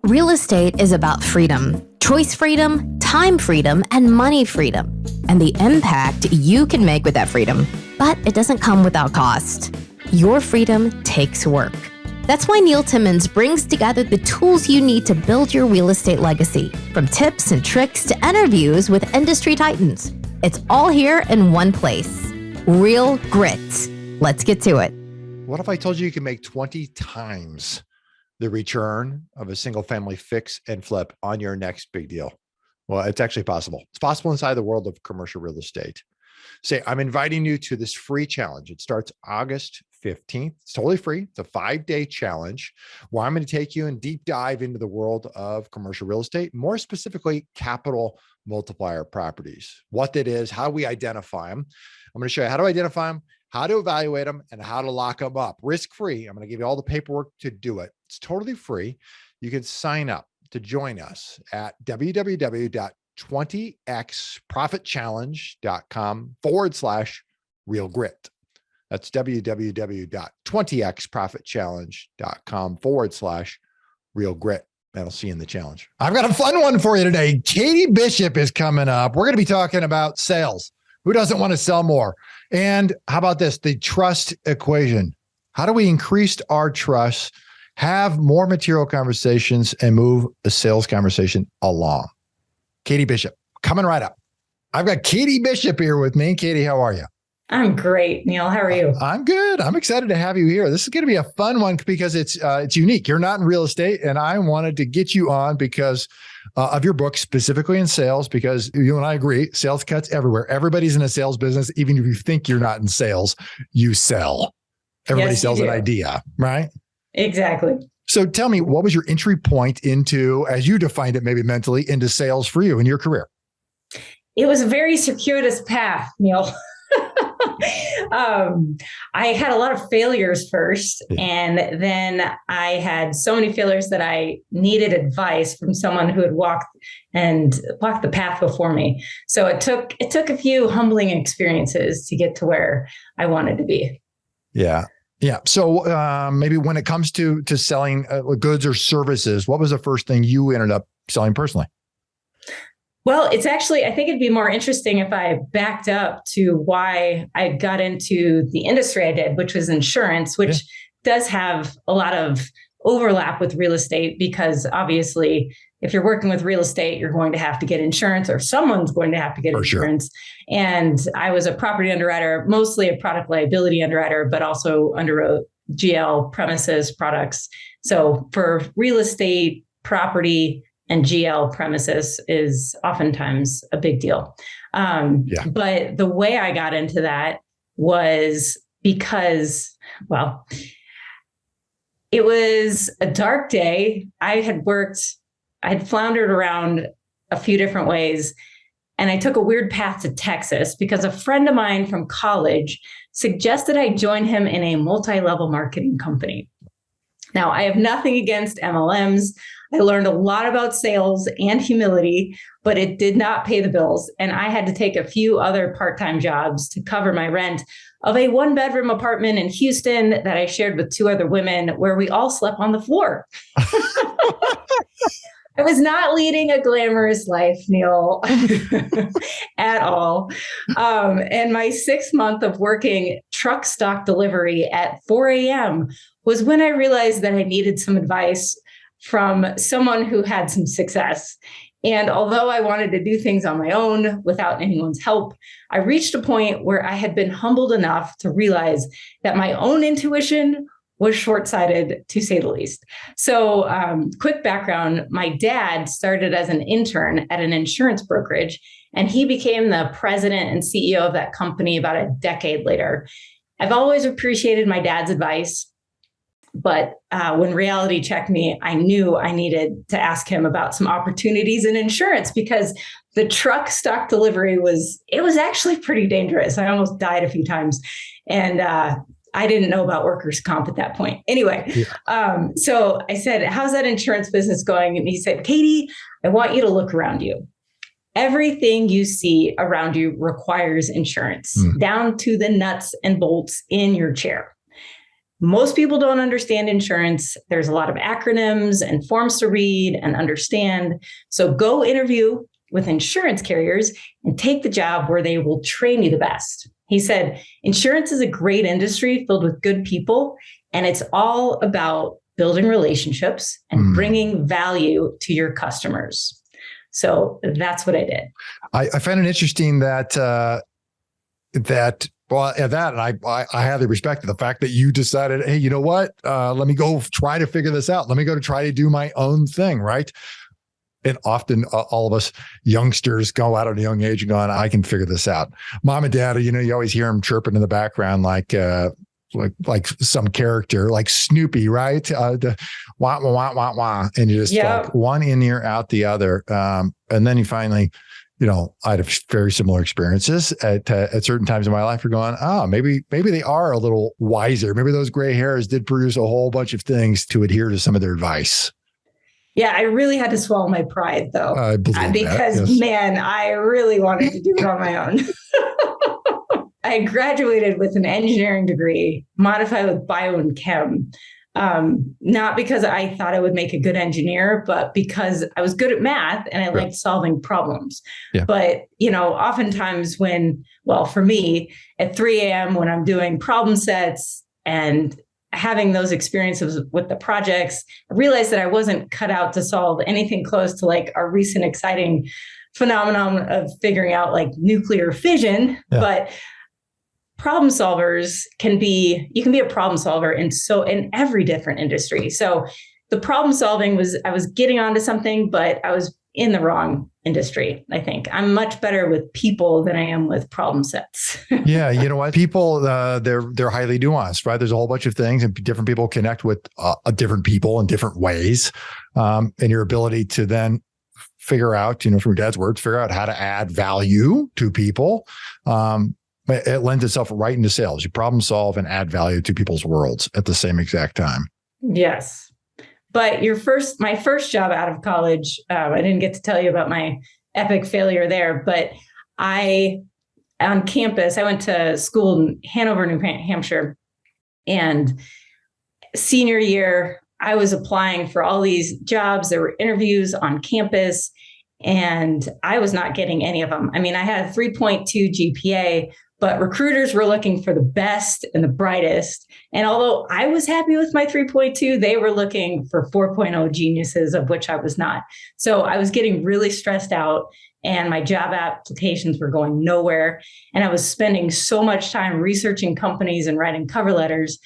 Real estate is about freedom, choice freedom, time freedom, and money freedom, and the impact you can make with that freedom. But it doesn't come without cost. Your freedom takes work. That's why Neil Timmins brings together the tools you need to build your real estate legacy, from tips and tricks to interviews with industry titans. It's all here in one place. Real Grit. Let's get to it. What if I told you can make 20 times the return of a single family fix and flip on your next big deal? Well, it's actually possible. It's possible inside the world of commercial real estate. Say, I'm inviting you to this free challenge. It starts August 15th. It's totally free. It's a 5-day challenge where I'm going to take you and deep dive into the world of commercial real estate, more specifically, capital multiplier properties, what that is, how we identify them. I'm going to show you how to identify them, how to evaluate them, and how to lock them up risk-free. I'm going to give you all the paperwork to do it. It's totally free. You can sign up to join us at www.20xprofitchallenge.com/real grit. That's www.20xprofitchallenge.com/real grit. And I'll see you in the challenge. I've got a fun one for you today. Katie Bishop is coming up. We're going to be talking about sales. Who doesn't want to sell more? And how about this? The trust equation. How do we increase our trust, have more material conversations, and move the sales conversation along? Katie Bishop, coming right up. I've got Katie Bishop here with me. Katie, how are you? I'm great, Neil. How are you? I'm good. I'm excited to have you here. This is going to be a fun one because it's unique. You're not in real estate, and I wanted to get you on because of your book, specifically in sales, because you and I agree, sales cuts everywhere. Everybody's in a sales business. Even if you think you're not in sales, you sell. Everybody sells an idea, right? Exactly. So tell me, what was your entry point into, as you defined it, maybe mentally, into sales for you in your career? It was a very circuitous path, Neil. I had a lot of failures first, and then I had so many failures that I needed advice from someone who had walked the path before me. So it took a few humbling experiences to get to where I wanted to be. Yeah. Yeah. So maybe when it comes to selling goods or services, what was the first thing you ended up selling personally? Well, it's actually, I think it'd be more interesting if I backed up to why I got into the industry I did, which was insurance, which does have a lot of overlap with real estate, because obviously, if you're working with real estate, you're going to have to get insurance, or someone's going to have to get insurance. Sure. And I was a property underwriter, mostly a product liability underwriter, but also underwrote GL premises products. So for real estate, property, and GL premises is oftentimes a big deal. But the way I got into that was because, well, it was a dark day. I had floundered around a few different ways, and I took a weird path to Texas because a friend of mine from college suggested I join him in a multi-level marketing company. Now, I have nothing against MLMs. I learned a lot about sales and humility, but it did not pay the bills. And I had to take a few other part-time jobs to cover my rent of a 1-bedroom apartment in Houston that I shared with 2 other women, where we all slept on the floor. I was not leading a glamorous life, Neil, at all. And my 6th month of working truck stock delivery at 4 a.m. was when I realized that I needed some advice from someone who had some success. And although I wanted to do things on my own without anyone's help, I reached a point where I had been humbled enough to realize that my own intuition was short-sighted, to say the least. So quick background, my dad started as an intern at an insurance brokerage, and he became the president and CEO of that company about a decade later. I've always appreciated my dad's advice, but when reality checked me, I knew I needed to ask him about some opportunities in insurance, because the truck stock delivery was actually pretty dangerous. I almost died a few times. And I didn't know about workers' comp at that point. Anyway, so I said, how's that insurance business going? And he said, Katie, I want you to look around you. Everything you see around you requires insurance, down to the nuts and bolts in your chair. most people don't understand insurance. There's a lot of acronyms and forms to read and understand. So go interview with insurance carriers and take the job where they will train you the best. He said, insurance is a great industry filled with good people, and it's all about building relationships and bringing value to your customers. So that's what I did. I find it interesting that I highly respect the fact that you decided, hey, you know what? Let me go try to figure this out. Let me go to try to do my own thing, right? And often all of us youngsters go out at a young age and going, I can figure this out. Mom and dad, you always hear them chirping in the background like some character like Snoopy, right? The wah, wah, wah, wah, wah. And you just like one in ear, out the other. And then you finally, I had very similar experiences at certain times in my life. You're going, maybe they are a little wiser. Maybe those gray hairs did produce a whole bunch of things to adhere to some of their advice. Yeah, I really had to swallow my pride though, because man, I really wanted to do it on my own. I graduated with an engineering degree, modified with bio and chem. Not because I thought I would make a good engineer, but because I was good at math and I liked solving problems. Yeah. But, oftentimes for me at 3 a.m. when I'm doing problem sets and having those experiences with the projects, I realized that I wasn't cut out to solve anything close to like our recent exciting phenomenon of figuring out like nuclear fission, but problem solvers you can be a problem solver in every different industry. So the problem solving I was getting onto something, but I was in the wrong industry. I think I'm much better with people than I am with problem sets. Yeah. You know what? People, they're highly nuanced, right? There's a whole bunch of things and different people connect with different people in different ways. And your ability to then figure out, from your dad's words, figure out how to add value to people. It lends itself right into sales. You problem solve and add value to people's worlds at the same exact time. Yes. But my first job out of college, I didn't get to tell you about my epic failure there, but on campus, I went to school in Hanover, New Hampshire, and senior year, I was applying for all these jobs. There were interviews on campus, and I was not getting any of them. I mean, I had a 3.2 GPA, but recruiters were looking for the best and the brightest. And although I was happy with my 3.2, they were looking for 4.0 geniuses, of which I was not. So I was getting really stressed out, and my job applications were going nowhere. And I was spending so much time researching companies and writing cover letters.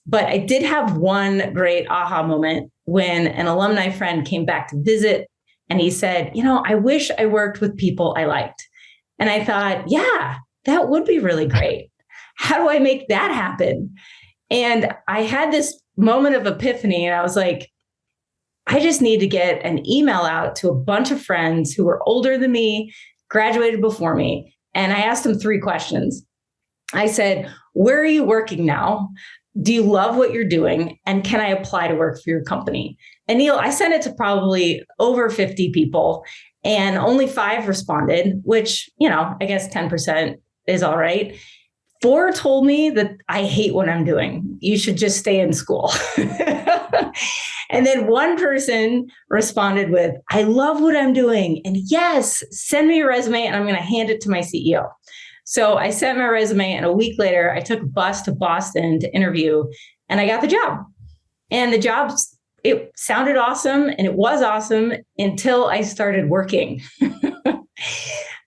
But I did have one great aha moment when an alumni friend came back to visit, and he said, I wish I worked with people I liked. And I thought, yeah, that would be really great. How do I make that happen? And I had this moment of epiphany, and I was like, I just need to get an email out to a bunch of friends who were older than me, graduated before me. And I asked them 3 questions. I said, where are you working now? Do you love what you're doing? And can I apply to work for your company? And Neil, I sent it to probably over 50 people, and only 5 responded, which, I guess 10% is all right. 4 told me that I hate what I'm doing. You should just stay in school. And then 1 person responded with, I love what I'm doing. And yes, send me your resume and I'm going to hand it to my CEO. So I sent my resume, and a week later, I took a bus to Boston to interview, and I got the job. And the job, it sounded awesome, and it was awesome until I started working.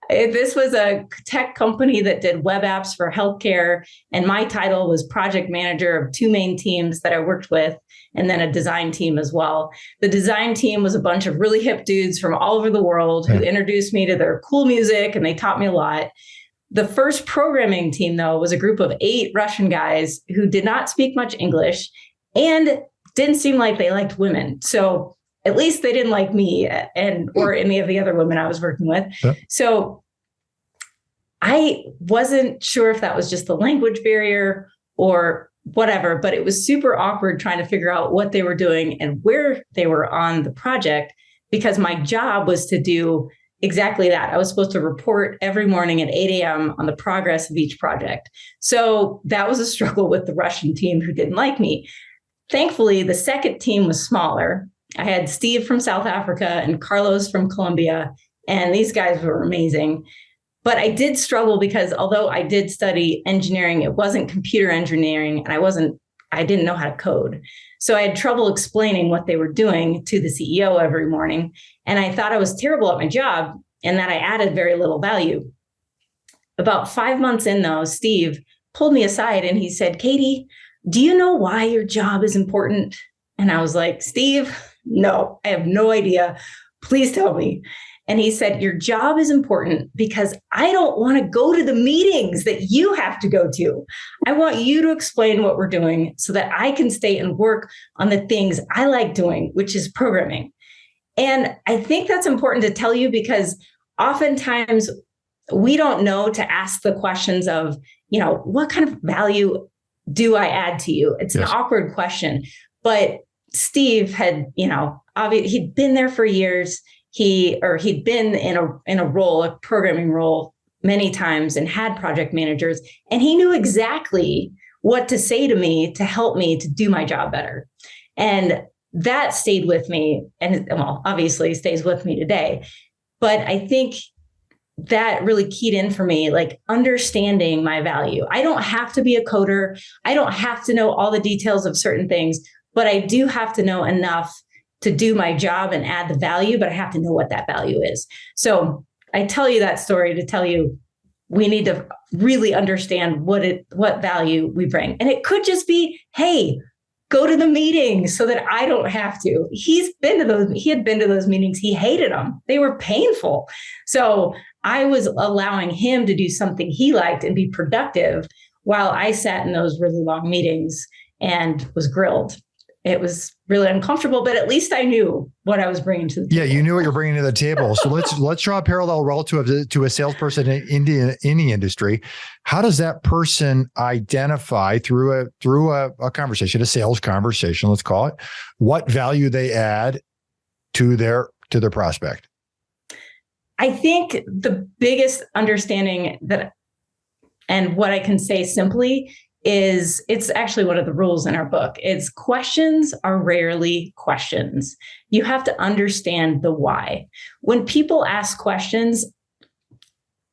This was a tech company that did web apps for healthcare, and my title was project manager of 2 main teams that I worked with, and then a design team as well. The design team was a bunch of really hip dudes from all over the world who introduced me to their cool music, and they taught me a lot. The first programming team, though, was a group of 8 Russian guys who did not speak much English and didn't seem like they liked women. So at least they didn't like me or any of the other women I was working with. Yeah. So I wasn't sure if that was just the language barrier or whatever, but it was super awkward trying to figure out what they were doing and where they were on the project, because my job was to do exactly that. I was supposed to report every morning at 8 a.m. on the progress of each project. So that was a struggle with the Russian team who didn't like me. Thankfully, the second team was smaller. I had Steve from South Africa and Carlos from Colombia, and these guys were amazing. But I did struggle because although I did study engineering, it wasn't computer engineering, and I didn't know how to code. So I had trouble explaining what they were doing to the CEO every morning. And I thought I was terrible at my job and that I added very little value. About 5 months in, though, Steve pulled me aside and he said, Katie, do you know why your job is important? And I was like, Steve, no, I have no idea. Please tell me. And he said, your job is important because I don't want to go to the meetings that you have to go to. I want you to explain what we're doing so that I can stay and work on the things I like doing, which is programming. And I think that's important to tell you because oftentimes we don't know to ask the questions of, what kind of value do I add to you? It's an awkward question, but Steve had, he'd been there for years. He'd been in a role, a programming role many times and had project managers, and he knew exactly what to say to me to help me to do my job better. And that stayed with me and obviously stays with me today. But I think that really keyed in for me, like understanding my value. I don't have to be a coder. I don't have to know all the details of certain things, but I do have to know enough to do my job and add the value, but I have to know what that value is. So I tell you that story to tell you we need to really understand what value we bring. And it could just be, hey, go to the meetings so that I don't have to. He had been to those meetings. He hated them. They were painful. So I was allowing him to do something he liked and be productive while I sat in those really long meetings and was grilled. It was really uncomfortable, but at least I knew what I was bringing to the table. Yeah, you knew what you're bringing to the table. So let's draw a parallel relative to a salesperson in any industry. How does that person identify through a conversation, a sales conversation, let's call it, what value they add to their prospect? I think the biggest understanding and what I can say simply is it's actually one of the rules in our book. It's questions are rarely questions. You have to understand the why. When people ask questions,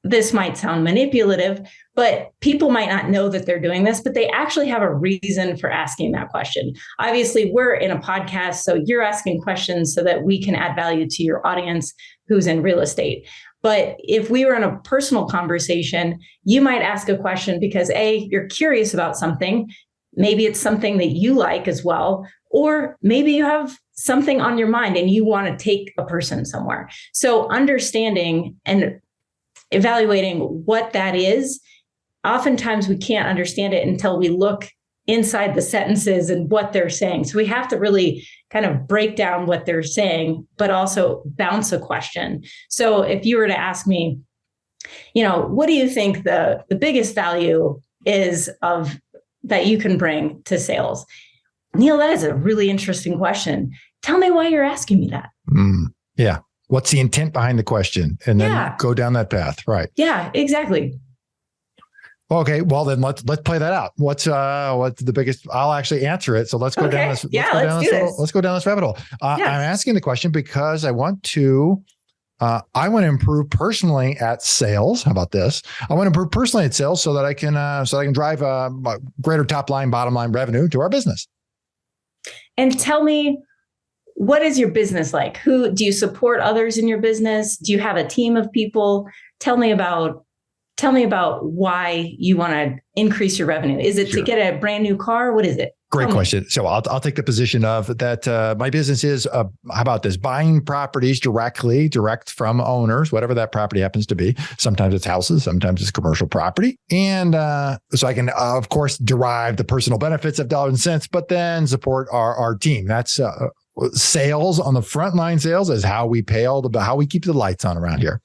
this might sound manipulative, but people might not know that they're doing this, but they actually have a reason for asking that question. Obviously, we're in a podcast, so you're asking questions so that we can add value to your audience who's in real estate. But if we were in a personal conversation, you might ask a question because you're curious about something. Maybe it's something that you like as well, or maybe you have something on your mind and you want to take a person somewhere. So understanding and evaluating what that is, oftentimes we can't understand it until we look inside the sentences and what they're saying. So we have to really kind of break down what they're saying, but also bounce a question. So if you were to ask me, what do you think the biggest value is that you can bring to sales? Neil, that is a really interesting question. Tell me why you're asking me that. Yeah. What's the intent behind the question? And then go down that path. Right. Yeah, exactly. Okay, well then let's play that out. What's the biggest? I'll actually answer it. So let's go down this. Let's go down this rabbit hole. I'm asking the question because I want to improve personally at sales. How about this? I want to improve personally at sales so that I can drive greater top line, bottom line revenue to our business. And tell me, what is your business like? Who do you support others in your business? Do you have a team of people? Tell me about why you want to increase your revenue. Is it to get a brand new car? What is it? Great question. So I'll take the position of that. My business is, how about this? Buying properties direct from owners, whatever that property happens to be. Sometimes it's houses, sometimes it's commercial property. And so I can, of course, derive the personal benefits of dollars and cents, but then support our team. That's sales on the frontline sales is how we pay how we keep the lights on around here.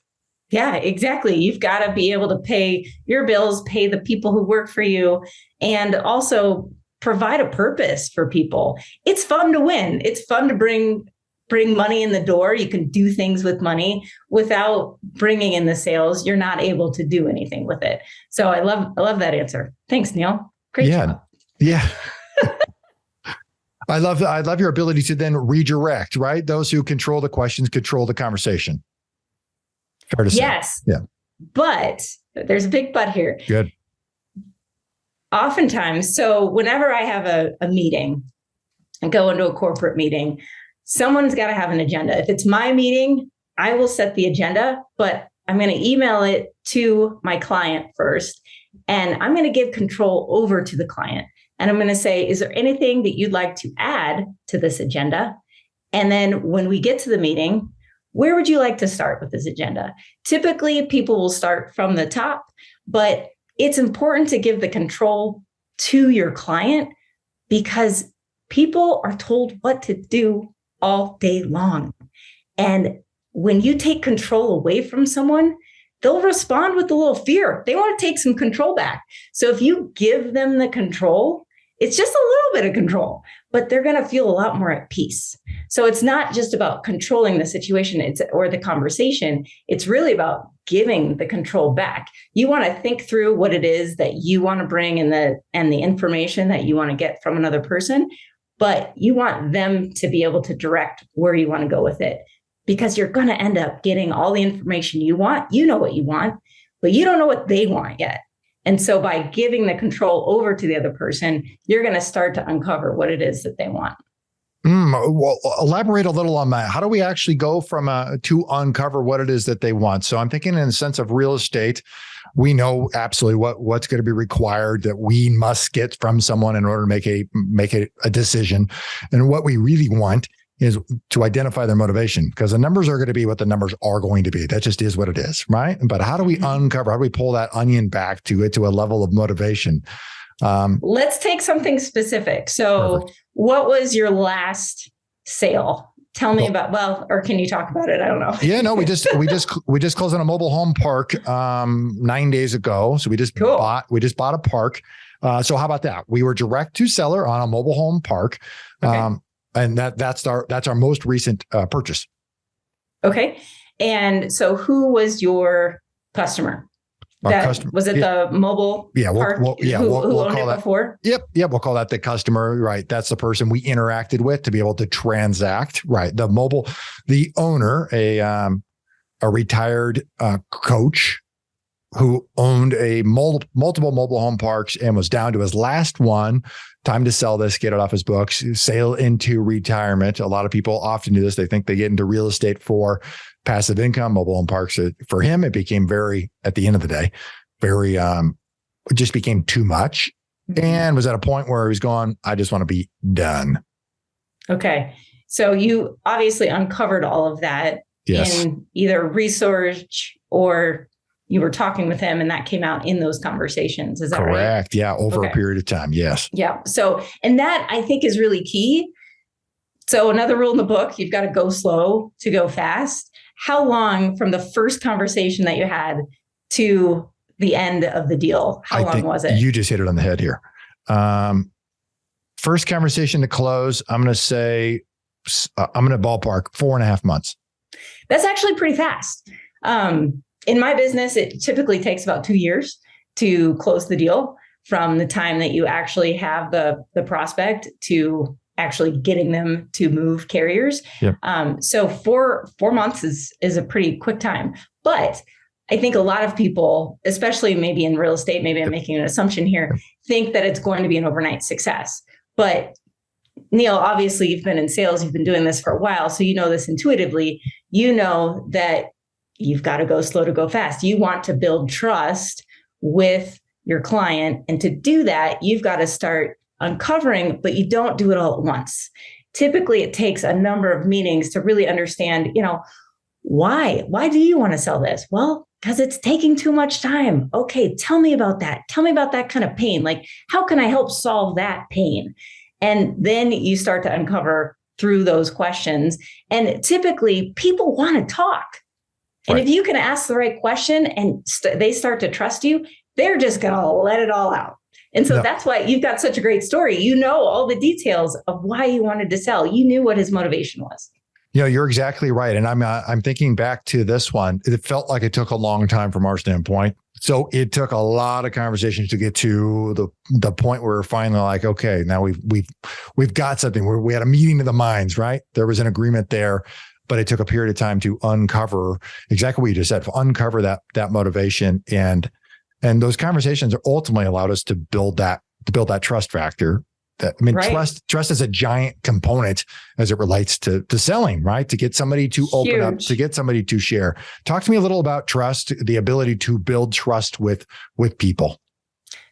Yeah, exactly. You've got to be able to pay your bills, pay the people who work for you, and also provide a purpose for people. It's fun to win. It's fun to bring bring money in the door. You can do things with money. Without bringing in the sales, you're not able to do anything with it. So I love that answer. Thanks, Neil. Great job. Yeah. I love your ability to then redirect, right? Those who control the questions, control the conversation. Fair to say. Yes. Yeah. But there's a big but here. Good. Oftentimes, so whenever I have a meeting and go into a corporate meeting, someone's got to have an agenda. If it's my meeting, I will set the agenda, but I'm going to email it to my client first. And I'm going to give control over to the client. And I'm going to say, is there anything that you'd like to add to this agenda? And then when we get to the meeting, where would you like to start with this agenda? Typically, people will start from the top, but it's important to give the control to your client because people are told what to do all day long. And when you take control away from someone, they'll respond with a little fear. They want to take some control back. So if you give them the control, it's just a little bit of control, but they're going to feel a lot more at peace. So it's not just about controlling the situation or the conversation. It's really about giving the control back. You want to think through what it is that you want to bring and the information that you want to get from another person, but you want them to be able to direct where you want to go with it. Because you're going to end up getting all the information you want. You know what you want, but you don't know what they want yet. And so by giving the control over to the other person, you're going to start to uncover what it is that they want. Well, elaborate a little on that. How do we actually go from to uncover what it is that they want? So I'm thinking in the sense of real estate, we know absolutely what's going to be required that we must get from someone in order to make a decision. And what we really want is to identify their motivation, because the numbers are going to be what the numbers are going to be. That just is what it is, right? But how do we uncover, how do we pull that onion back to a level of motivation? Let's take something specific. So perfect. What was your last sale? Tell me about, or can you talk about it? I don't know. Yeah, no, we just closed on a mobile home park 9 days ago. So we just bought a park. So how about that? We were direct to seller on a mobile home park. Okay. And that's our most recent purchase. Okay. And so who was your customer? Was it the mobile park? We'll owned it before? Yep. We'll call that the customer, right? That's the person we interacted with to be able to transact, right? The owner, a retired coach who owned multiple mobile home parks and was down to his last one. Time to sell this, get it off his books, sail into retirement. A lot of people often do this. They think they get into real estate for passive income. Mobile home parks, for him, it became at the end of the day, it just became too much, and was at a point where he was going, I just want to be done. Okay. So you obviously uncovered all of that in either research or you were talking with him and that came out in those conversations. Is that right? Correct. Yeah. Over a period of time. Yes. Yeah. So, and that I think is really key. So another rule in the book, you've got to go slow to go fast. How long from the first conversation that you had to the end of the deal? How long was it? You just hit it on the head here. First conversation to close, I'm going to say, I'm going to ballpark 4.5 months. That's actually pretty fast. In my business, it typically takes about 2 years to close the deal from the time that you actually have the prospect to actually getting them to move carriers. Yep. So 4 months is a pretty quick time. But I think a lot of people, especially maybe in real estate, maybe I'm making an assumption here, think that it's going to be an overnight success. But Neil, obviously you've been in sales, you've been doing this for a while, so you know this intuitively. You know that you've got to go slow to go fast. You want to build trust with your client. And to do that, you've got to start uncovering, but you don't do it all at once. Typically, it takes a number of meetings to really understand, why do you want to sell this? Well, because it's taking too much time. Okay, tell me about that. Tell me about that kind of pain. Like, how can I help solve that pain? And then you start to uncover through those questions. And typically, people want to talk. And if you can ask the right question and they start to trust you, they're just going to let it all out. And so that's why you've got such a great story. You know all the details of why you wanted to sell. You knew what his motivation was. You're exactly right. And I'm thinking back to this one. It felt like it took a long time from our standpoint. So it took a lot of conversations to get to the point where we're finally like, okay, now we've got something. We had a meeting of the minds, right? There was an agreement there, but it took a period of time to uncover exactly what you just said, uncover that motivation. And those conversations ultimately allowed us to build that trust factor. Right. Trust is a giant component as it relates to selling, right? To get somebody to open up, to get somebody to share. Talk to me a little about trust, the ability to build trust with people.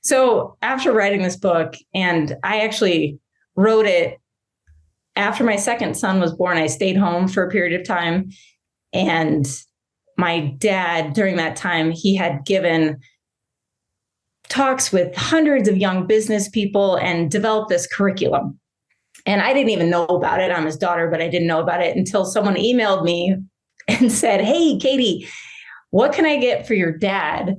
So after writing this book, and I actually wrote it after my second son was born, I stayed home for a period of time. And my dad, during that time, he had given talks with hundreds of young business people and developed this curriculum. And I didn't even know about it. I'm his daughter, but I didn't know about it until someone emailed me and said, "Hey, Katie, what can I get for your dad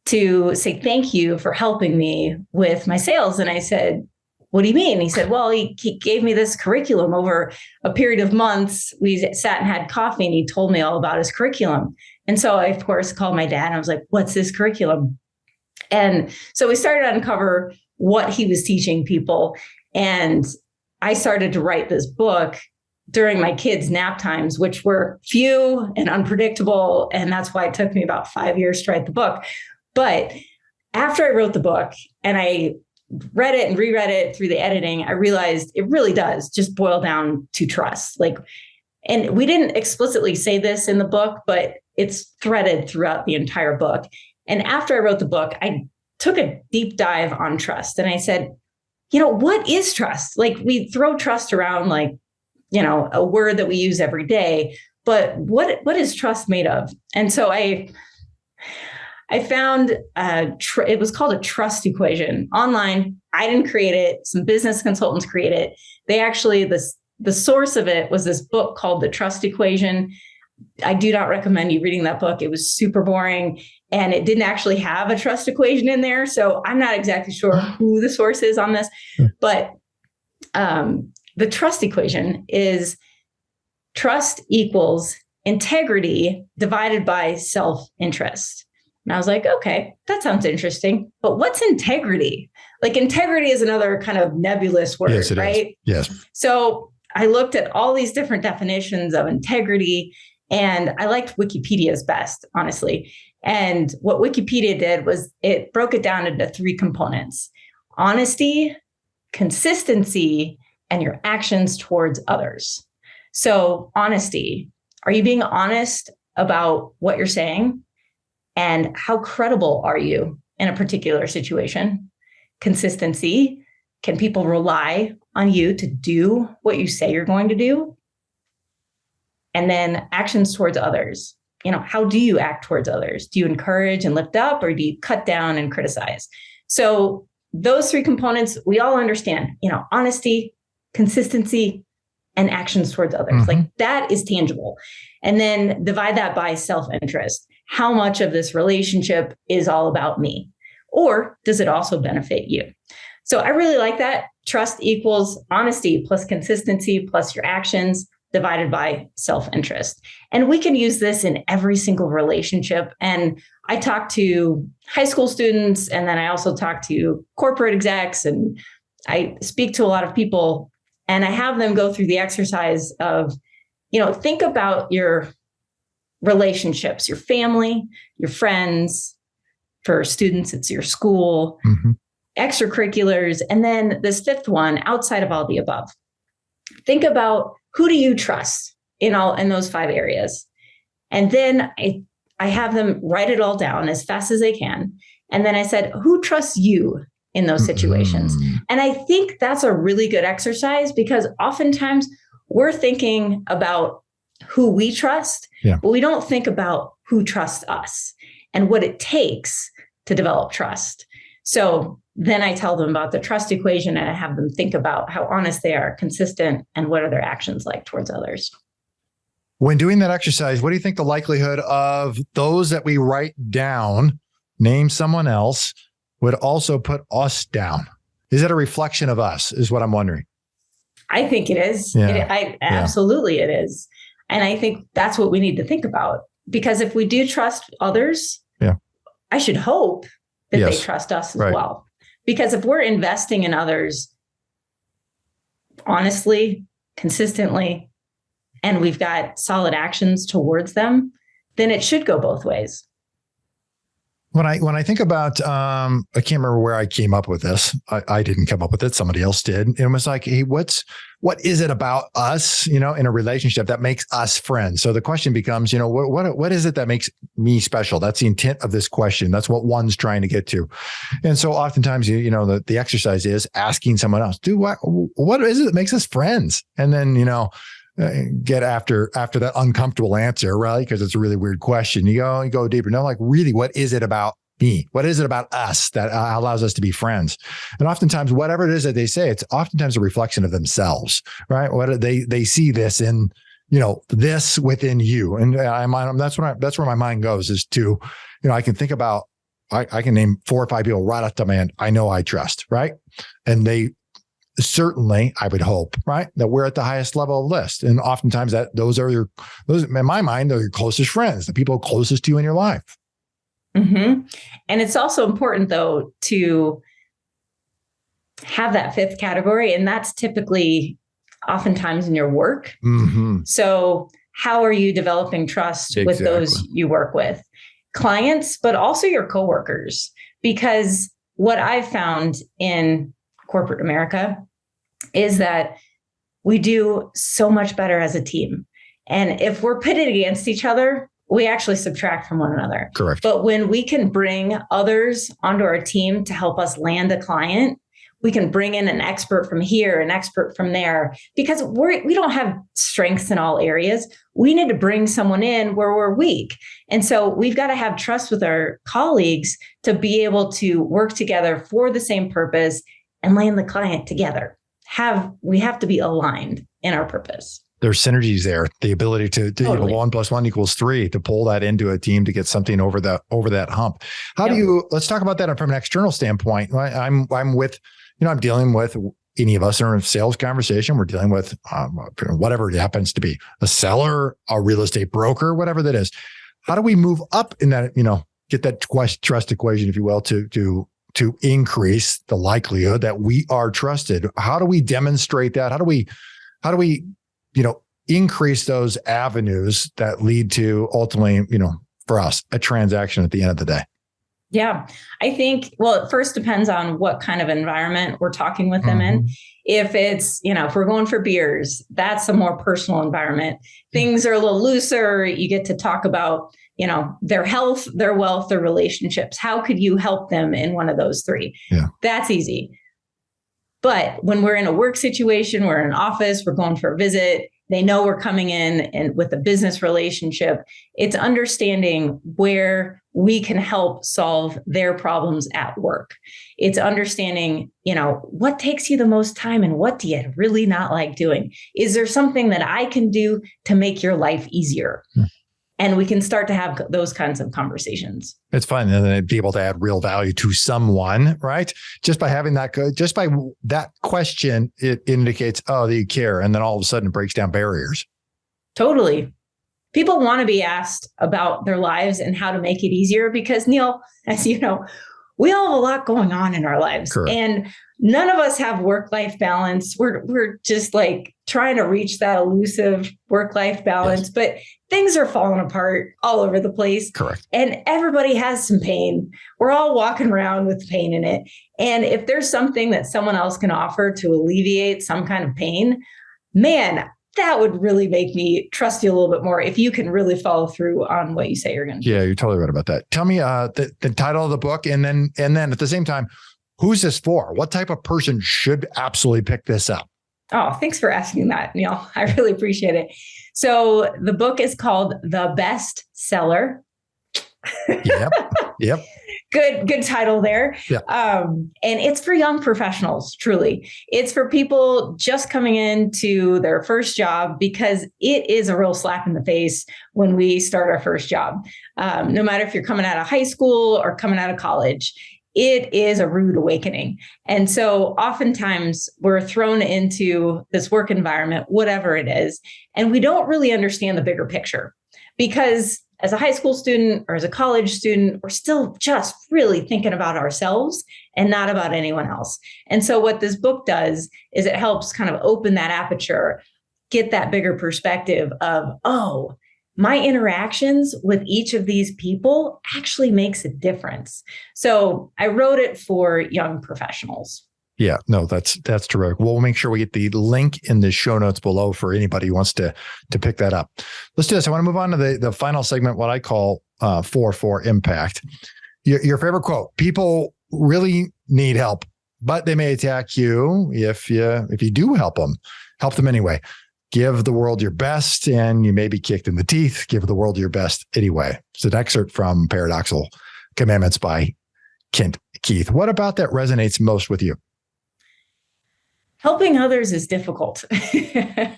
to say thank you for helping me with my sales?" And I said, "What do you mean?" He said, "Well, he gave me this curriculum over a period of months. We sat and had coffee and he told me all about his curriculum." And so I, of course, called my dad and I was like, "What's this curriculum?" And so we started to uncover what he was teaching people. And I started to write this book during my kids' nap times, which were few and unpredictable. And that's why it took me about 5 years to write the book. But after I wrote the book and I read it and reread it through the editing, I realized it really does just boil down to trust. And we didn't explicitly say this in the book, but it's threaded throughout the entire book. And after I wrote the book, I took a deep dive on trust. And I said, what is trust? We throw trust around a word that we use every day, but what is trust made of? And so I found it was called a trust equation online. I didn't create it. Some business consultants created it. They actually, the source of it was this book called The Trust Equation. I do not recommend you reading that book. It was super boring and it didn't actually have a trust equation in there. So I'm not exactly sure who the source is on this, but the trust equation is trust equals integrity divided by self-interest. And I was like, okay, that sounds interesting. But what's integrity? Integrity is another kind of nebulous word, yes, right? Is. Yes. So I looked at all these different definitions of integrity, and I liked Wikipedia's best, honestly. And what Wikipedia did was it broke it down into 3 components: honesty, consistency, and your actions towards others. So honesty, are you being honest about what you're saying? And how credible are you in a particular situation? Consistency, can people rely on you to do what you say you're going to do? And then actions towards others. How do you act towards others? Do you encourage and lift up, or do you cut down and criticize? So those 3 components, we all understand, honesty, consistency, and actions towards others. Mm-hmm. That is tangible. And then divide that by self-interest. How much of this relationship is all about me? Or does it also benefit you? So I really like that. Trust equals honesty plus consistency plus your actions divided by self-interest. And we can use this in every single relationship. And I talk to high school students, and then I also talk to corporate execs, and I speak to a lot of people, and I have them go through the exercise of, think about your relationships, your family, your friends. For students, it's your school, extracurriculars, and then this 5th one, outside of all the above. Think about, who do you trust in those 5 areas? And then I have them write it all down as fast as they can. And then I said, who trusts you in those situations? And I think that's a really good exercise, because oftentimes we're thinking about who we trust, but we don't think about who trusts us and what it takes to develop trust. So then I tell them about the trust equation, and I have them think about how honest they are, consistent, and what are their actions like towards others. When doing that exercise, what do you think the likelihood of those that we write down, name someone else, would also put us down? Is it a reflection of us, is what I'm wondering? I think it is. Yeah. Absolutely it is. And I think that's what we need to think about. Because if we do trust others, I should hope that they trust us as well. Because if we're investing in others honestly, consistently, and we've got solid actions towards them, then it should go both ways. When I think about, I can't remember where I came up with this. I didn't come up with it. Somebody else did. And it was like, hey, what is it about us, in a relationship that makes us friends? So the question becomes, what is it that makes me special? That's the intent of this question. That's what one's trying to get to. And so oftentimes, the exercise is asking someone else, what is it that makes us friends? And then, get after that uncomfortable answer, right? Because it's a really weird question. You go deeper. No, like really, what is it about me? What is it about us that allows us to be friends? And oftentimes, whatever it is that they say, it's oftentimes a reflection of themselves, right? What they see this in, this within you. And that's where my mind goes is to, I can think about, I can name 4 or 5 people right off the man I know I trust, right? And they certainly, I would hope, right, that we're at the highest level of the list. And oftentimes those in my mind, they're your closest friends, the people closest to you in your life. Mm-hmm. And it's also important, though, to have that 5th category. And that's typically oftentimes in your work. Mm-hmm. So how are you developing trust with those you work with? Clients, but also your coworkers. Because what I've found in corporate America is that we do so much better as a team. And if we're pitted against each other, we actually subtract from one another. Correct. But when we can bring others onto our team to help us land a client, we can bring in an expert from here, an expert from there, because we don't have strengths in all areas. We need to bring someone in where we're weak. And so we've got to have trust with our colleagues to be able to work together for the same purpose and land the client together. We have to be aligned in our purpose. There's synergies there. The ability to Totally. 1 + 1 = 3, to pull that into a team to get something over that hump. Let's talk about that from an external standpoint. I'm dealing with any of us in a sales conversation. We're dealing with whatever it happens to be, a seller, a real estate broker, whatever that is. How do we move up in that, get that trust equation, if you will, to increase the likelihood that we are trusted? How do we demonstrate that? How do we, increase those avenues that lead to ultimately, for us, a transaction at the end of the day? Yeah, I think, it first depends on what kind of environment we're talking with them in. If it's, if we're going for beers, that's a more personal environment. Things are a little looser. You get to talk about, their health, their wealth, their relationships. How could you help them in one of those 3? Yeah. That's easy. But when we're in a work situation, we're in an office, we're going for a visit, they know we're coming in and with a business relationship, it's understanding where we can help solve their problems at work. It's understanding, what takes you the most time and what do you really not like doing? Is there something that I can do to make your life easier? And we can start to have those kinds of conversations. It's fun. And then be able to add real value to someone, right? Just by having just by that question, it indicates, that you care. And then all of a sudden it breaks down barriers. Totally. People want to be asked about their lives and how to make it easier because, Neil, as you know, we all have a lot going on in our lives. Correct. And none of us have work-life balance. We're just like trying to reach that elusive work-life balance, yes. But things are falling apart all over the place. Correct. And everybody has some pain. We're all walking around with pain in it. And if there's something that someone else can offer to alleviate some kind of pain, man, that would really make me trust you a little bit more if you can really follow through on what you say you're going to do. Yeah, you're totally right about that. Tell me the title of the book, and then at the same time, who's this for? What type of person should absolutely pick this up? Oh, thanks for asking that, Neil. I really appreciate it. So the book is called The Best Seller. Yep. Good title there. Yeah. And it's for young professionals, truly. It's for people just coming into their first job because it is a real slap in the face when we start our first job. No matter if you're coming out of high school or coming out of college, it is a rude awakening. And so oftentimes we're thrown into this work environment, whatever it is, and we don't really understand the bigger picture, because as a high school student or as a college student, we're still just really thinking about ourselves and not about anyone else. And so what this book does is it helps kind of open that aperture, get that bigger perspective of, oh, my interactions with each of these people actually makes a difference. So I wrote it for young professionals. Yeah, no, that's terrific. We'll make sure we get the link in the show notes below for anybody who wants to pick that up. Let's do this. I want to move on to the final segment, what I call for impact. Your favorite quote: people really need help, but they may attack you if you do help them anyway. Give the world your best and you may be kicked in the teeth. Give the world your best anyway. It's an excerpt from Paradoxical Commandments by Kent Keith. What about that resonates most with you? Helping others is difficult. Yeah.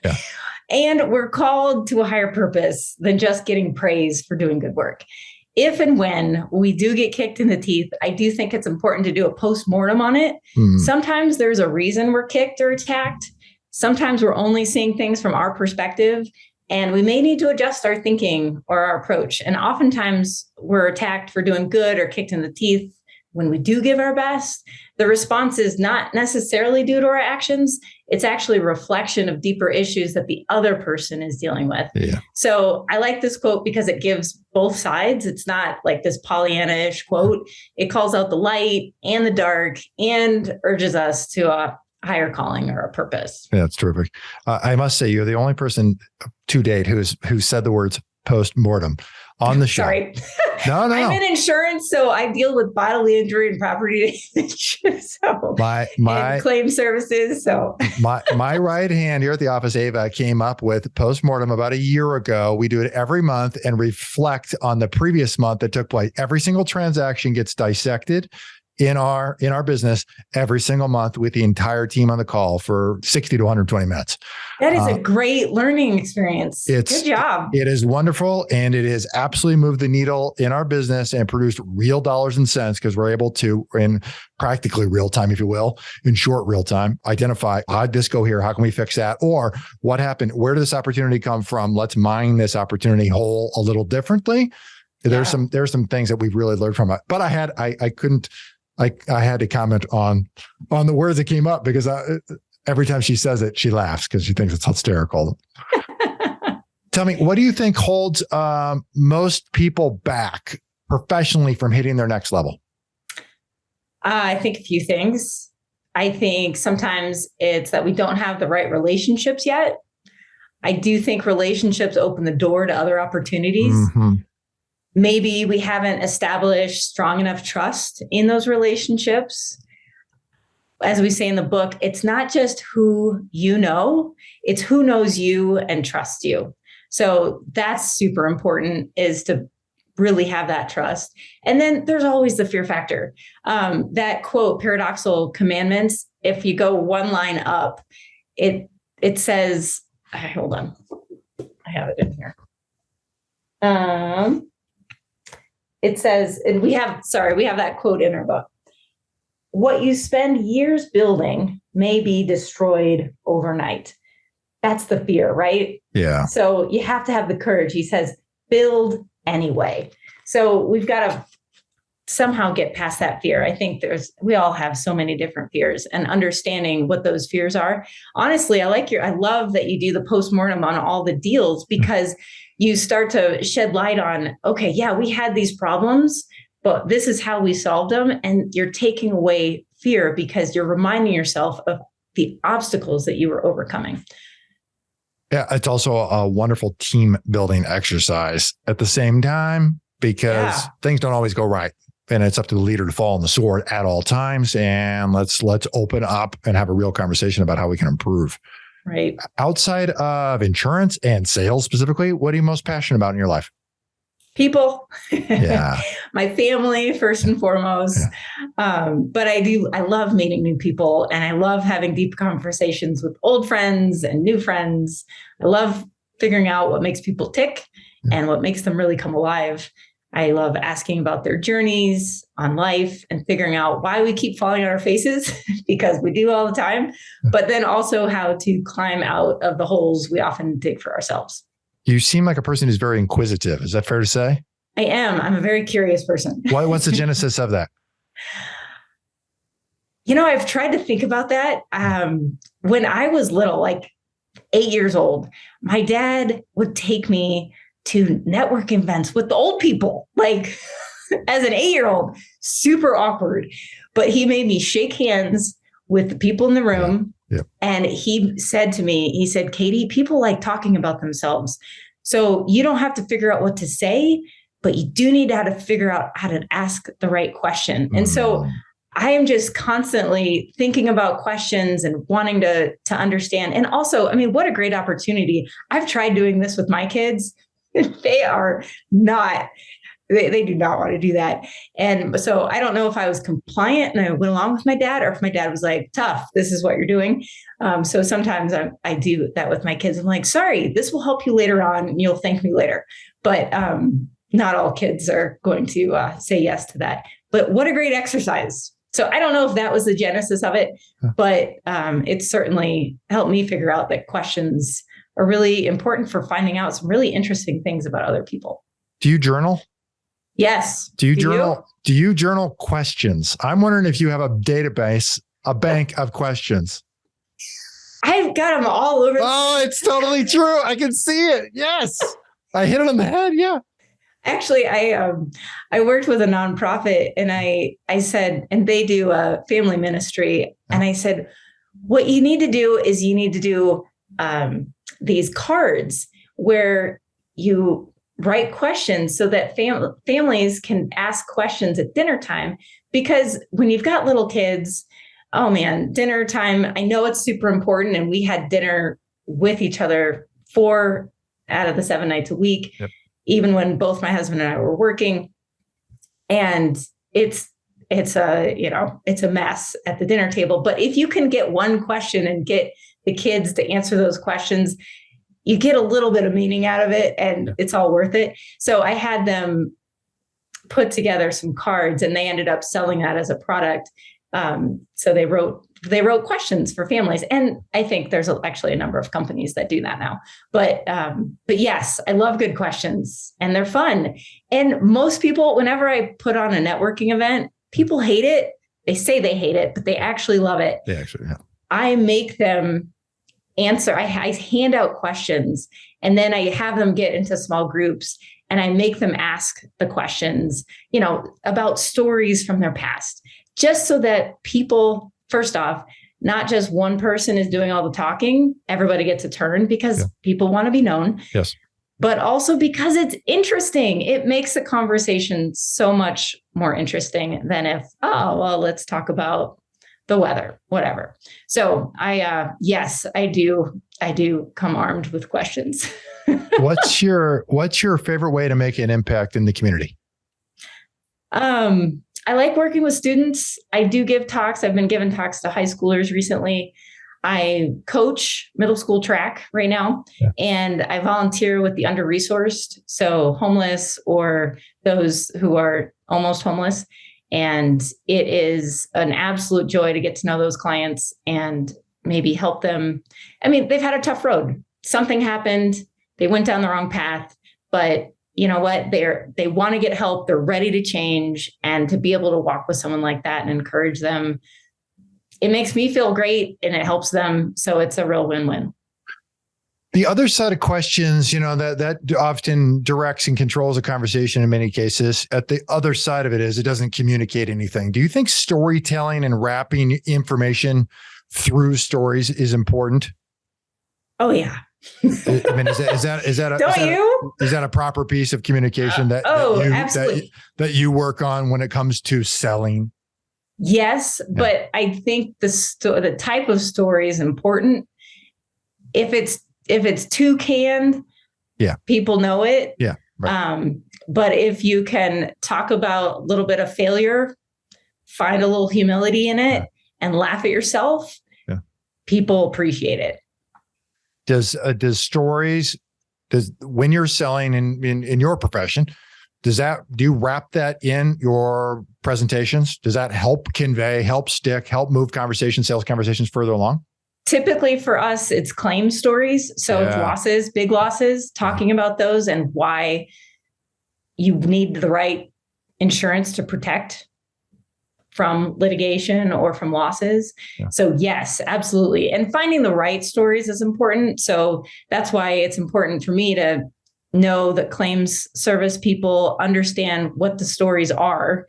And we're called to a higher purpose than just getting praise for doing good work. If and when we do get kicked in the teeth, I do think it's important to do a post-mortem on it. Sometimes there's a reason we're kicked or attacked. Sometimes we're only seeing things from our perspective, and we may need to adjust our thinking or our approach. And oftentimes we're attacked for doing good or kicked in the teeth when we do give our best. The response is not necessarily due to our actions. It's actually a reflection of deeper issues that the other person is dealing with. Yeah. So I like this quote because it gives both sides. It's not like this Pollyanna-ish quote. It calls out the light and the dark and urges us to a higher calling or a purpose. Yeah, that's terrific. I must say, you're the only person to date who said the words post-mortem on the show. Sorry. No. I'm in insurance, so I deal with bodily injury and property damage. And claim services. So my right hand here at the office, Ava, came up with postmortem about a year ago. We do it every month and reflect on the previous month that took place. Every single transaction gets dissected in our business every single month with the entire team on the call for 60 to 120 minutes. That is a great learning experience. Good job. It is wonderful. And it has absolutely moved the needle in our business and produced real dollars and cents, because we're able to, in practically real time, if you will, in short real time, identify, how'd this go here? How can we fix that? Or what happened? Where did this opportunity come from? Let's mine this opportunity whole a little differently. Yeah. There's some things that we've really learned from it. But I had to comment on the words that came up, because every time she says it, she laughs because she thinks it's hysterical. Tell me, what do you think holds most people back professionally from hitting their next level? I think a few things. I think sometimes it's that we don't have the right relationships yet. I do think relationships open the door to other opportunities. Mm-hmm. Maybe we haven't established strong enough trust in those relationships. As we say in the book, it's not just who you know, it's who knows you and trusts you. So that's super important, is to really have that trust. And then there's always the fear factor. That quote, Paradoxical Commandments, if you go one line up, it says, hold on, I have it in here. It says, and we have that quote in our book. What you spend years building may be destroyed overnight. That's the fear, right? Yeah. So you have to have the courage. He says, build anyway. So we've got to somehow get past that fear. I think we all have so many different fears, and understanding what those fears are. Honestly, I love that you do the postmortem on all the deals, because you start to shed light on, okay, yeah, we had these problems, but this is how we solved them. And you're taking away fear because you're reminding yourself of the obstacles that you were overcoming. Yeah, it's also a wonderful team building exercise at the same time, because things don't always go right. And it's up to the leader to fall on the sword at all times. And let's open up and have a real conversation about how we can improve. Right. Outside of insurance and sales specifically, what are you most passionate about in your life? People. Yeah. My family, first and foremost. Yeah. But I love meeting new people, and I love having deep conversations with old friends and new friends. I love figuring out what makes people tick and what makes them really come alive. I love asking about their journeys on life and figuring out why we keep falling on our faces because we do all the time, but then also how to climb out of the holes we often dig for ourselves. You seem like a person who's very inquisitive. Is that fair to say? I am. I'm a very curious person. What's the genesis of that? I've tried to think about that. When I was little, like 8 years old, my dad would take me to networking events with the old people, like as an 8-year-old, super awkward. But he made me shake hands with the people in the room. Yeah. And he said to me, Katie, people like talking about themselves. So you don't have to figure out what to say, but you do need to figure out how to ask the right question. And so I am just constantly thinking about questions and wanting to understand. And also, what a great opportunity. I've tried doing this with my kids. They are not, they do not want to do that. And so I don't know if I was compliant and I went along with my dad, or if my dad was like, tough, this is what you're doing. So sometimes I do that with my kids. I'm like, sorry, this will help you later on and you'll thank me later. But not all kids are going to say yes to that. But what a great exercise. So I don't know if that was the genesis of it, but it certainly helped me figure out that questions are really important for finding out some really interesting things about other people. Do you journal? Yes. Do you journal? Do you journal questions? I'm wondering if you have a database, a bank of questions. I've got them all over. Oh, it's totally true. I can see it. Yes. I hit it on the head. Yeah. Actually, I worked with a nonprofit and I said, and they do a family ministry. And I said, what you need to do is you need to do these cards where you write questions so that families can ask questions at dinner time. Because when you've got little kids, oh man, dinner time, I know it's super important. And we had dinner with each other 4 out of the 7 nights a week, even when both my husband and I were working. And it's a mess at the dinner table. But if you can get one question and get the kids to answer those questions, you get a little bit of meaning out of it and it's all worth it. So I had them put together some cards and they ended up selling that as a product. So they wrote questions for families. And I think there's actually a number of companies that do that now. But yes, I love good questions and they're fun. And most people, whenever I put on a networking event, people hate it. They say they hate it, but they actually love it. They actually, yeah. I make them answer. I hand out questions and then I have them get into small groups and I make them ask the questions, about stories from their past, just so that people, first off, not just one person is doing all the talking, everybody gets a turn because people want to be known. Yes. But also because it's interesting. It makes the conversation so much more interesting than if, let's talk about the weather, whatever. So yes, I do come armed with questions. What's your favorite way to make an impact in the community? I like working with students. I do give talks. I've been giving talks to high schoolers recently. I coach middle school track right now, and I volunteer with the under-resourced, so homeless or those who are almost homeless. And it is an absolute joy to get to know those clients and maybe help them. They've had a tough road. Something happened. They went down the wrong path, but you know what? They want to get help. They're ready to change, and to be able to walk with someone like that and encourage them, it makes me feel great and it helps them. So it's a real win-win. The other side of questions, that often directs and controls a conversation in many cases. At the other side of it is it doesn't communicate anything. Do you think storytelling and wrapping information through stories is important? Oh yeah. Is that a proper piece of communication absolutely. that you work on when it comes to selling? Yes, but I think the type of story is important. If it's too canned, people know it. Yeah. Right. But if you can talk about a little bit of failure, find a little humility in it, and laugh at yourself, people appreciate it. Does when you're selling in your profession, do you wrap that in your presentations? Does that help convey, help stick, help move sales conversations further along? Typically for us, it's claim stories. So it's losses, big losses, talking about those and why you need the right insurance to protect from litigation or from losses. Yeah. So yes, absolutely. And finding the right stories is important. So that's why it's important for me to know that claims service people understand what the stories are.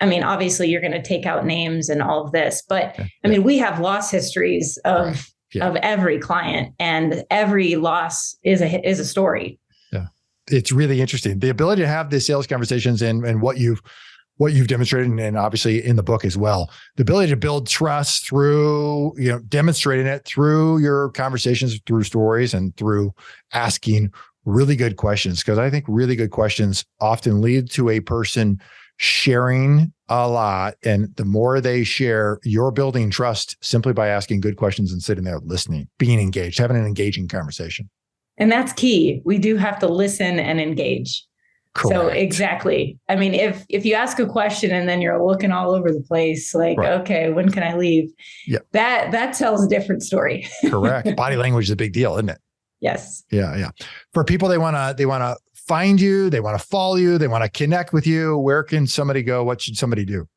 I mean, obviously you're going to take out names and all of this, but I mean, we have loss histories of every client, and every loss is a story. Yeah. It's really interesting. The ability to have the sales conversations and what you've demonstrated, and obviously in the book as well, the ability to build trust through, demonstrating it through your conversations, through stories, and through asking really good questions. Because I think really good questions often lead to a person sharing a lot. And the more they share, you're building trust simply by asking good questions and sitting there listening, being engaged, having an engaging conversation. And that's key. We do have to listen and engage. Correct. So exactly. I mean, if you ask a question and then you're looking all over the place, like, okay, when can I leave? Yeah. That tells a different story. Correct. Body language is a big deal, isn't it? Yes. Yeah. For people, they want to find you, they want to follow you, they want to connect with you. Where can somebody go? What should somebody do?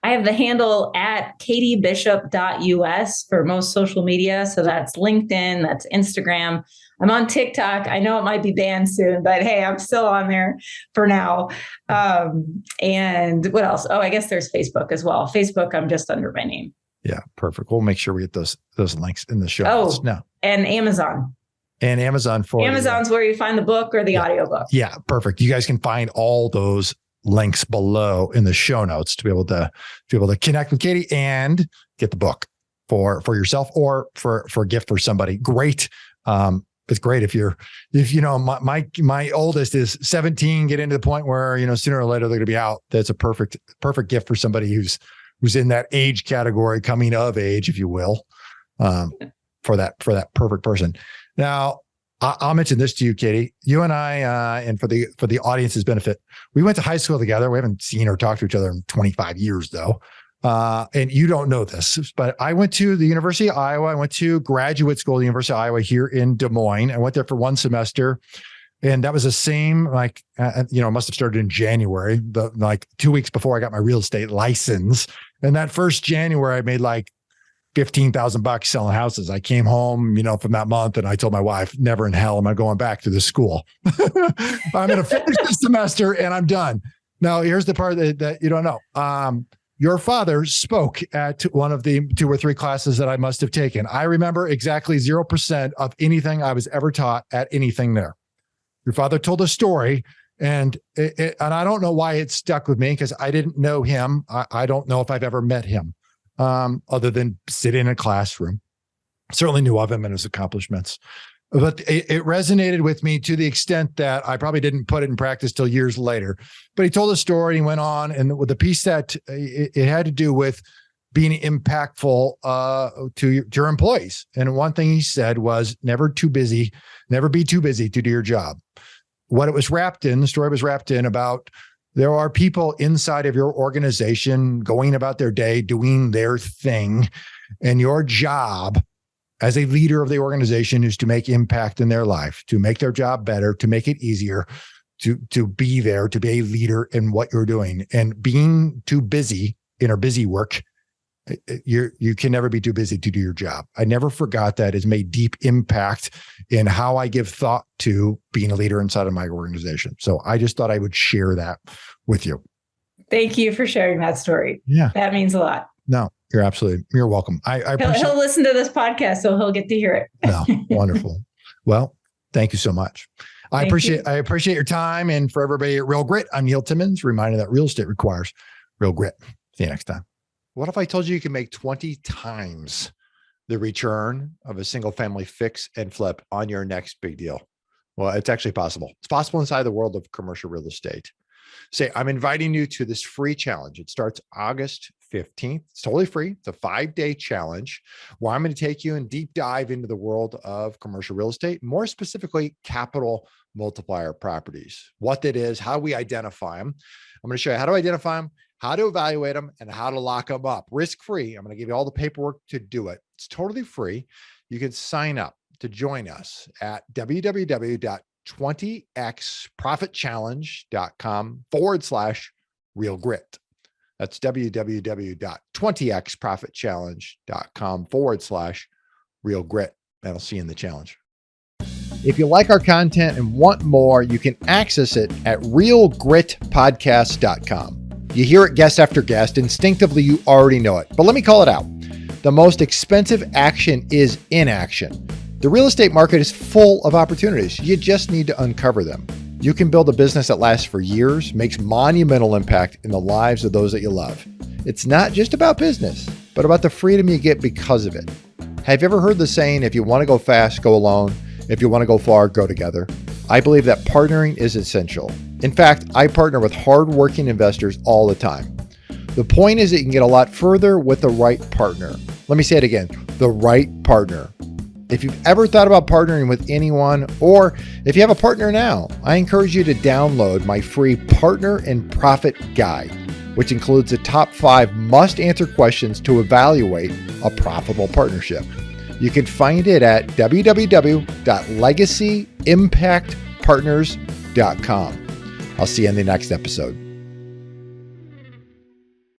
I have the handle at katiebishop.us for most social media. So that's LinkedIn, that's Instagram. I'm on TikTok. I know it might be banned soon, but hey, I'm still on there for now. And what else? Oh, I guess there's Facebook as well. Facebook, I'm just under my name. Yeah, perfect. We'll make sure we get those links in the show notes. No. And Amazon. And Amazon's where you find the book or the audiobook. Yeah, perfect. You guys can find all those links below in the show notes to be able to connect with Katie and get the book for yourself or for a gift for somebody. Great. It's great if my oldest is 17, get into the point where, sooner or later they're going to be out. That's a perfect gift for somebody who's in that age category, coming of age, if you will, for that perfect person. Now, I'll mention this to you, Katie. You and I, and for the audience's benefit, we went to high school together. We haven't seen or talked to each other in 25 years, though. And you don't know this, but I went to the University of Iowa. I went to graduate school at the University of Iowa here in Des Moines. I went there for one semester. And that was the same, must have started in January, 2 weeks before I got my real estate license. And that first January, I made $15,000 selling houses. I came home, from that month, and I told my wife, never in hell am I going back to this school. I'm going to finish this semester and I'm done. Now, here's the part that you don't know. Your father spoke at one of the 2 or 3 classes that I must have taken. I remember exactly 0% of anything I was ever taught at anything there. Your father told a story, and I don't know why it stuck with me, because I didn't know him. I don't know if I've ever met him. Other than sitting in a classroom. Certainly knew of him and his accomplishments. But it resonated with me to the extent that I probably didn't put it in practice till years later. But he told a story and he went on, and with the piece that it had to do with being impactful to your employees. And one thing he said was never be too busy to do your job. What it was wrapped in, the story was wrapped in about there are people inside of your organization going about their day, doing their thing. And your job as a leader of the organization is to make impact in their life, to make their job better, to make it easier, to be there, to be a leader in what you're doing. And being too busy in our busy work, you can never be too busy to do your job. I never forgot that. It's made deep impact in how I give thought to being a leader inside of my organization. So I just thought I would share that with you. Thank you for sharing that story. Yeah. That means a lot. No, you're welcome. He'll listen to this podcast, so he'll get to hear it. No, wonderful. Well, thank you so much. I appreciate your time. And for everybody at Real Grit, I'm Neil Timmins, reminding that real estate requires real grit. See you next time. What if I told you can make 20 times the return of a single family fix and flip on your next big deal? Well, it's actually possible. It's possible inside the world of commercial real estate. Say, I'm inviting you to this free challenge. It starts August 15th. It's totally free. It's a 5-day challenge where I'm going to take you and deep dive into the world of commercial real estate, more specifically, capital multiplier properties, what that is, how we identify them. I'm going to show you how to identify them, how to evaluate them, and how to lock them up risk-free. I'm going to give you all the paperwork to do it. It's totally free. You can sign up to join us at www.20xprofitchallenge.com/real grit. That's www.20xprofitchallenge.com/real grit. And I'll see you in the challenge. If you like our content and want more, you can access it at realgritpodcast.com. You hear it guest after guest. Instinctively, you already know it. But let me call it out. The most expensive action is inaction. The real estate market is full of opportunities. You just need to uncover them. You can build a business that lasts for years, makes monumental impact in the lives of those that you love. It's not just about business, but about the freedom you get because of it. Have you ever heard the saying, if you want to go fast, go alone. If you want to go far, go together. I believe that partnering is essential. In fact, I partner with hardworking investors all the time. The point is that you can get a lot further with the right partner. Let me say it again, the right partner. If you've ever thought about partnering with anyone, or if you have a partner now, I encourage you to download my free Partner and Profit Guide, which includes the top 5 must-answer questions to evaluate a profitable partnership. You can find it at www.legacyimpactpartners.com. I'll see you in the next episode.